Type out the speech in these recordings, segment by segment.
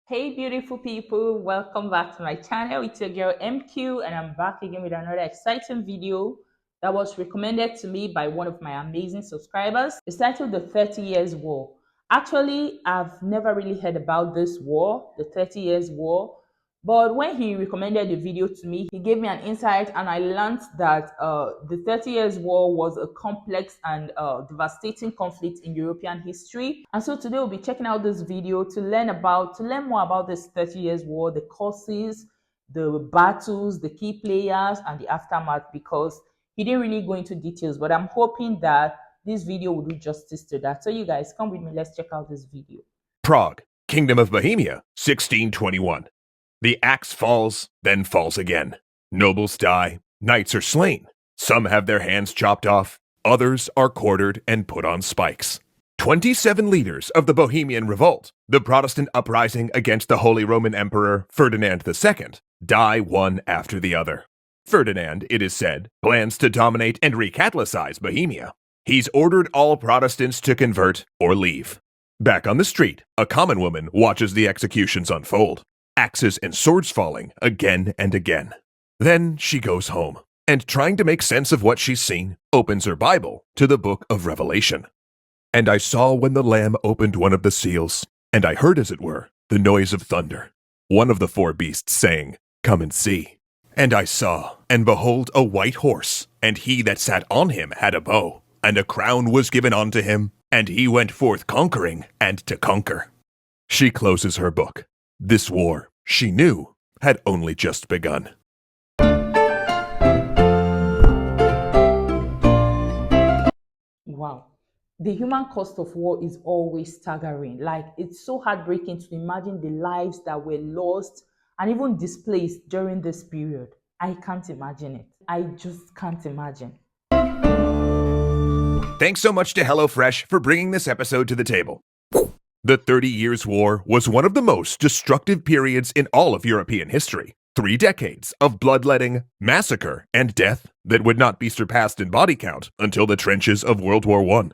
Hey beautiful people, welcome back to my channel. It's your girl MQ and I'm back again with another exciting video that was recommended to me by one of my amazing subscribers. It's titled The 30 Years War. Actually, I've never really heard about this war, the 30 Years War, but when he recommended the video to me, he gave me an insight and I learned that the 30 Years War was a complex and devastating conflict in European history. And so today we'll be checking out this video to learn more about this 30 Years War, the causes, the battles, the key players, and the aftermath, because he didn't really go into details, but I'm hoping that this video will do justice to that. So you guys come with me, let's check out this video. Prague, Kingdom of Bohemia, 1621. The axe falls, then falls again. Nobles die, knights are slain. Some have their hands chopped off, others are quartered and put on spikes. 27 leaders of the Bohemian Revolt, the Protestant uprising against the Holy Roman Emperor Ferdinand II, die one after the other. Ferdinand, it is said, plans to dominate and recatholicize Bohemia. He's ordered all Protestants to convert or leave. Back on the street, a common woman watches the executions unfold, axes and swords falling again and again. Then she goes home, and trying to make sense of what she's seen, opens her Bible to the book of Revelation. And I saw when the Lamb opened one of the seals, and I heard, as it were, the noise of thunder. One of the four beasts saying, "Come and see." And I saw, and behold, a white horse, and he that sat on him had a bow, and a crown was given unto him, and he went forth conquering and to conquer. She closes her book. This war, she knew, had only just begun. Wow. The human cost of war is always staggering. Like, it's so heartbreaking to imagine the lives that were lost and even displaced during this period. I can't imagine it. I just can't imagine. Thanks so much to HelloFresh for bringing this episode to the table. The 30 Years' War was one of the most destructive periods in all of European history. 3 decades of bloodletting, massacre, and death that would not be surpassed in body count until the trenches of World War I.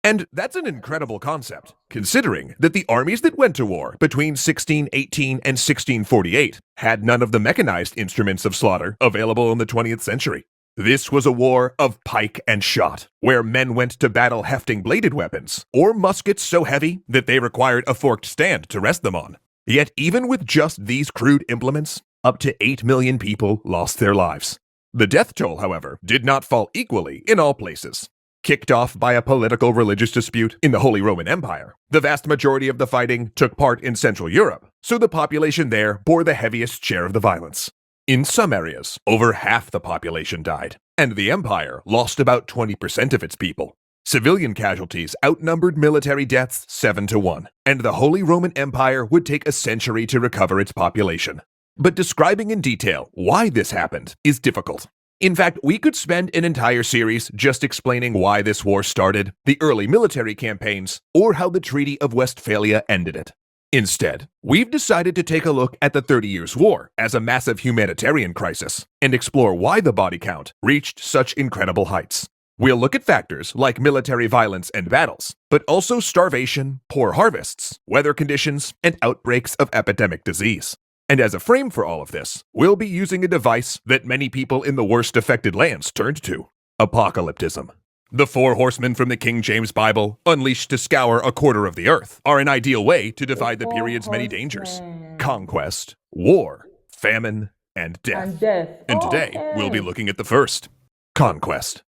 And that's an incredible concept, considering that the armies that went to war between 1618 and 1648 had none of the mechanized instruments of slaughter available in the 20th century. This was a war of pike and shot, where men went to battle hefting bladed weapons, or muskets so heavy that they required a forked stand to rest them on. Yet even with just these crude implements, up to 8 million people lost their lives. The death toll, however, did not fall equally in all places. Kicked off by a political religious dispute in the Holy Roman Empire, the vast majority of the fighting took part in Central Europe, so the population there bore the heaviest share of the violence. In some areas, over half the population died, and the empire lost about 20% of its people. Civilian casualties outnumbered military deaths 7-1, and the Holy Roman Empire would take a century to recover its population. But describing in detail why this happened is difficult. In fact, we could spend an entire series just explaining why this war started, the early military campaigns, or how the Treaty of Westphalia ended it. Instead, we've decided to take a look at the 30 Years' War as a massive humanitarian crisis and explore why the body count reached such incredible heights. We'll look at factors like military violence and battles, but also starvation, poor harvests, weather conditions, and outbreaks of epidemic disease. And as a frame for all of this, we'll be using a device that many people in the worst affected lands turned to: apocalyptism. The 4 horsemen from the King James Bible, unleashed to scour a quarter of the earth, are an ideal way to divide the period's many dangers: conquest, war, famine, and death. And today, we'll be looking at the first: conquest.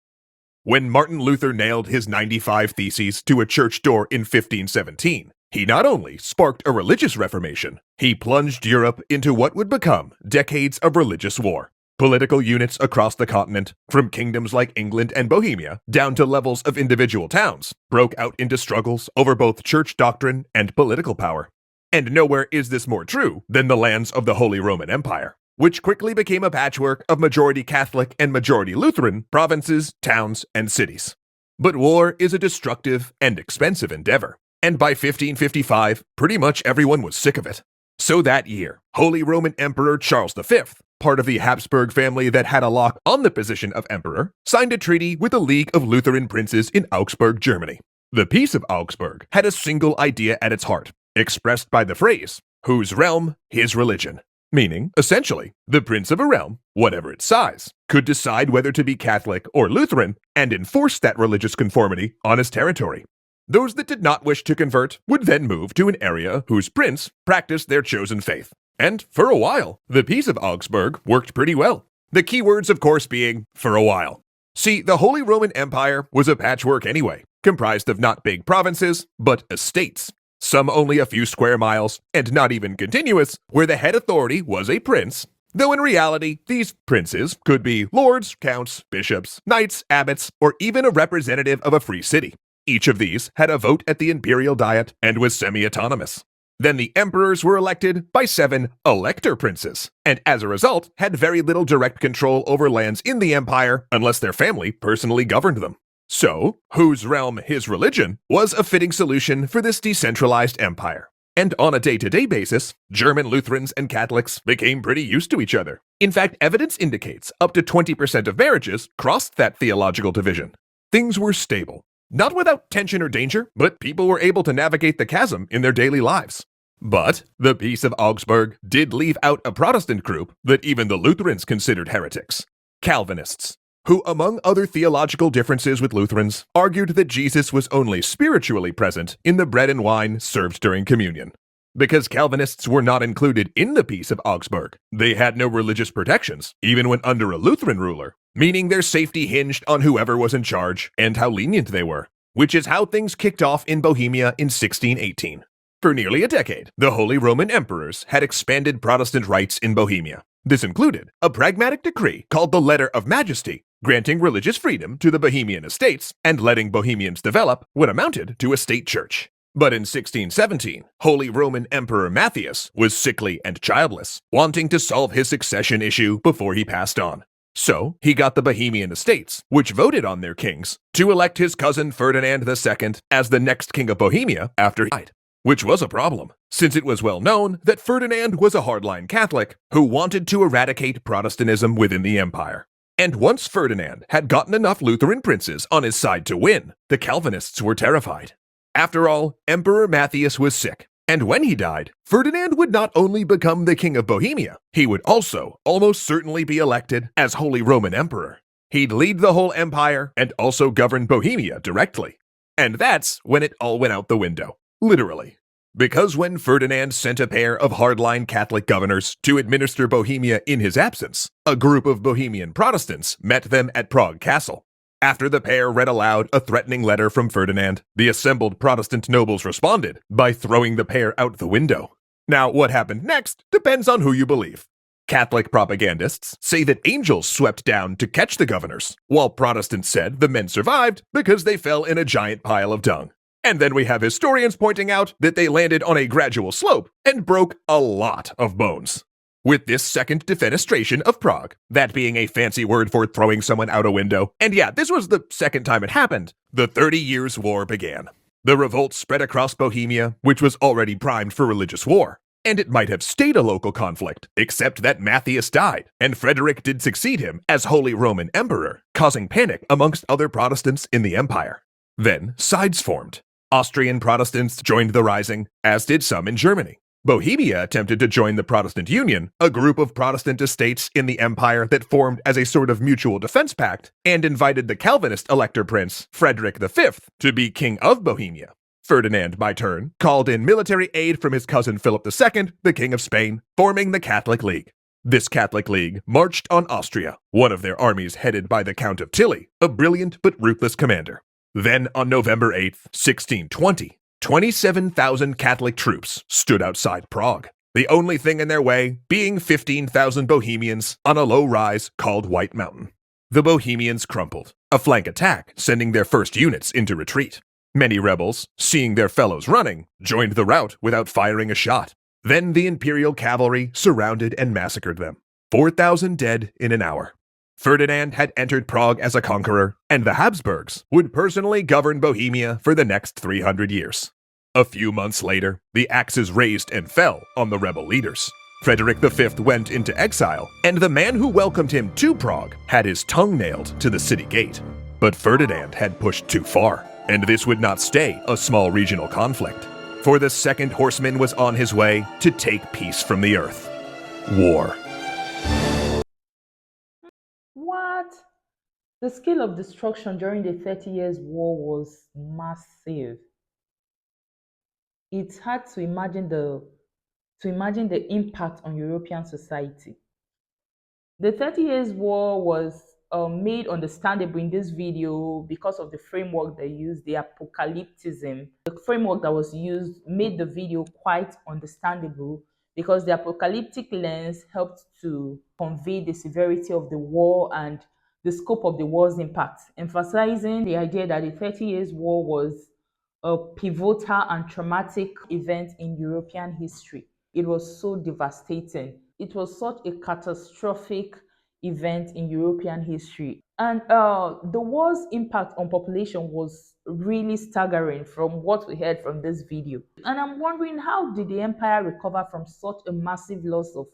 When Martin Luther nailed his 95 Theses to a church door in 1517, he not only sparked a religious reformation, he plunged Europe into what would become decades of religious war. Political units across the continent, from kingdoms like England and Bohemia down to levels of individual towns, broke out into struggles over both church doctrine and political power. And nowhere is this more true than the lands of the Holy Roman Empire, which quickly became a patchwork of majority Catholic and majority Lutheran provinces, towns, and cities. But war is a destructive and expensive endeavor, and by 1555, pretty much everyone was sick of it. So that year, Holy Roman Emperor Charles V, part of the Habsburg family that had a lock on the position of emperor, signed a treaty with a League of Lutheran princes in Augsburg, Germany. The Peace of Augsburg had a single idea at its heart, expressed by the phrase, Whose realm, his religion. Meaning, essentially, the prince of a realm, whatever its size, could decide whether to be Catholic or Lutheran and enforce that religious conformity on his territory. Those that did not wish to convert would then move to an area whose prince practiced their chosen faith. And for a while, the Peace of Augsburg worked pretty well. The key words, of course, being for a while. See, the Holy Roman Empire was a patchwork anyway, comprised of not big provinces, but estates. Some only a few square miles, and not even continuous, where the head authority was a prince, though in reality, these princes could be lords, counts, bishops, knights, abbots, or even a representative of a free city. Each of these had a vote at the imperial diet and was semi-autonomous. Then the emperors were elected by 7 elector princes, and as a result, had very little direct control over lands in the empire unless their family personally governed them. So, whose realm, his religion, was a fitting solution for this decentralized empire. And on a day-to-day basis, German Lutherans and Catholics became pretty used to each other. In fact, evidence indicates up to 20% of marriages crossed that theological division. Things were stable. Not without tension or danger, but people were able to navigate the chasm in their daily lives. But the Peace of Augsburg did leave out a Protestant group that even the Lutherans considered heretics: Calvinists, who, among other theological differences with Lutherans, argued that Jesus was only spiritually present in the bread and wine served during communion. Because Calvinists were not included in the Peace of Augsburg, they had no religious protections, even when under a Lutheran ruler, meaning their safety hinged on whoever was in charge and how lenient they were, which is how things kicked off in Bohemia in 1618. For nearly a decade, the Holy Roman Emperors had expanded Protestant rights in Bohemia. This included a pragmatic decree called the Letter of Majesty, granting religious freedom to the Bohemian estates and letting Bohemians develop what amounted to a state church. But in 1617, Holy Roman Emperor Matthias was sickly and childless, wanting to solve his succession issue before he passed on. So, he got the Bohemian estates, which voted on their kings, to elect his cousin Ferdinand II as the next king of Bohemia after he died. Which was a problem, since it was well known that Ferdinand was a hardline Catholic who wanted to eradicate Protestantism within the empire. And once Ferdinand had gotten enough Lutheran princes on his side to win, the Calvinists were terrified. After all, Emperor Matthias was sick, and when he died, Ferdinand would not only become the King of Bohemia, he would also almost certainly be elected as Holy Roman Emperor. He'd lead the whole empire and also govern Bohemia directly. And that's when it all went out the window. Literally. Because when Ferdinand sent a pair of hardline Catholic governors to administer Bohemia in his absence, a group of Bohemian Protestants met them at Prague Castle. After the pair read aloud a threatening letter from Ferdinand, the assembled Protestant nobles responded by throwing the pair out the window. Now, what happened next depends on who you believe. Catholic propagandists say that angels swept down to catch the governors, while Protestants said the men survived because they fell in a giant pile of dung. And then we have historians pointing out that they landed on a gradual slope and broke a lot of bones. With this second defenestration of Prague, that being a fancy word for throwing someone out a window, and yeah, this was the second time it happened, the 30 Years' War began. The revolt spread across Bohemia, which was already primed for religious war. And it might have stayed a local conflict, except that Matthias died, and Frederick did succeed him as Holy Roman Emperor, causing panic amongst other Protestants in the empire. Then, sides formed. Austrian Protestants joined the rising, as did some in Germany. Bohemia attempted to join the Protestant Union, a group of Protestant estates in the empire that formed as a sort of mutual defense pact, and invited the Calvinist elector prince, Frederick V, to be king of Bohemia. Ferdinand, by turn, called in military aid from his cousin Philip II, the King of Spain, forming the Catholic League. This Catholic League marched on Austria, one of their armies headed by the Count of Tilly, a brilliant but ruthless commander. Then, on November 8, 1620, 27,000 Catholic troops stood outside Prague, the only thing in their way being 15,000 Bohemians on a low rise called White Mountain. The Bohemians crumpled, a flank attack sending their first units into retreat. Many rebels, seeing their fellows running, joined the rout without firing a shot. Then the imperial cavalry surrounded and massacred them. 4,000 dead in an hour. Ferdinand had entered Prague as a conqueror, and the Habsburgs would personally govern Bohemia for the next 300 years. A few months later, the axes raised and fell on the rebel leaders. Frederick V went into exile, and the man who welcomed him to Prague had his tongue nailed to the city gate. But Ferdinand had pushed too far, and this would not stay a small regional conflict. For the second horseman was on his way to take peace from the earth. War. What? The scale of destruction during the 30 Years' War was massive. It's hard to imagine the impact on European society. The 30 Years' War was made understandable in this video because of the framework they used, the apocalypticism. The framework that was used made the video quite understandable because the apocalyptic lens helped to convey the severity of the war and the scope of the war's impact, emphasizing the idea that the 30 Years' War was a pivotal and traumatic event in European history. It was so devastating. It was such a catastrophic event in European history. And the war's impact on population was really staggering from what we heard from this video. And I'm wondering, how did the empire recover from such a massive loss of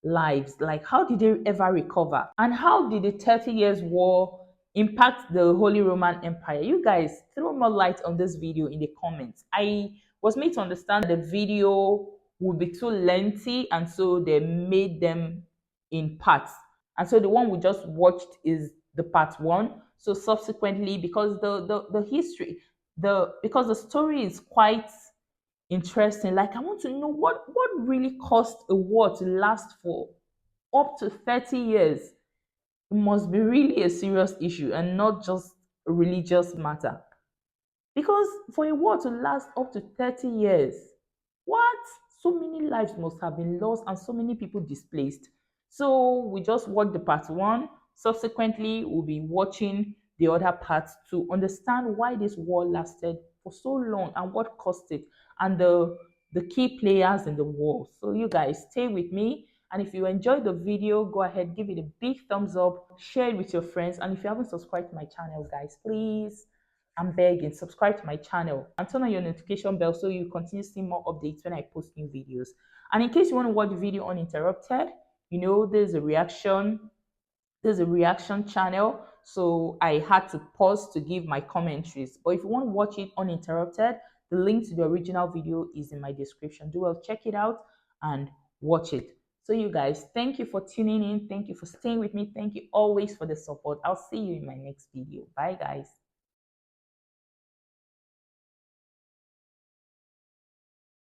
lives? Like, how did they ever recover? And how did the 30 Years' War impact the Holy Roman Empire? You guys throw more light on this video in the comments. I was made to understand that the video would be too lengthy, and so they made them in parts. And so the one we just watched is the part one. So subsequently, because the history, because the story is quite interesting, like I want to know what really caused a war to last for up to 30 years. It must be really a serious issue and not just a religious matter. Because for a war to last up to 30 years, what? So many lives must have been lost and so many people displaced. So we just watched the part one. Subsequently, we'll be watching the other parts to understand why this war lasted for so long and what caused it and the key players in the war. So you guys stay with me. And if you enjoyed the video, go ahead, give it a big thumbs up, share it with your friends. And if you haven't subscribed to my channel, guys, please, I'm begging, subscribe to my channel and turn on your notification bell so you continue seeing more updates when I post new videos. And in case you want to watch the video uninterrupted, you know, there's a reaction channel, so I had to pause to give my commentaries. But if you want to watch it uninterrupted, the link to the original video is in my description. Do well, check it out and watch it. So you guys, thank you for tuning in. Thank you for staying with me. Thank you always for the support. I'll see you in my next video. Bye guys.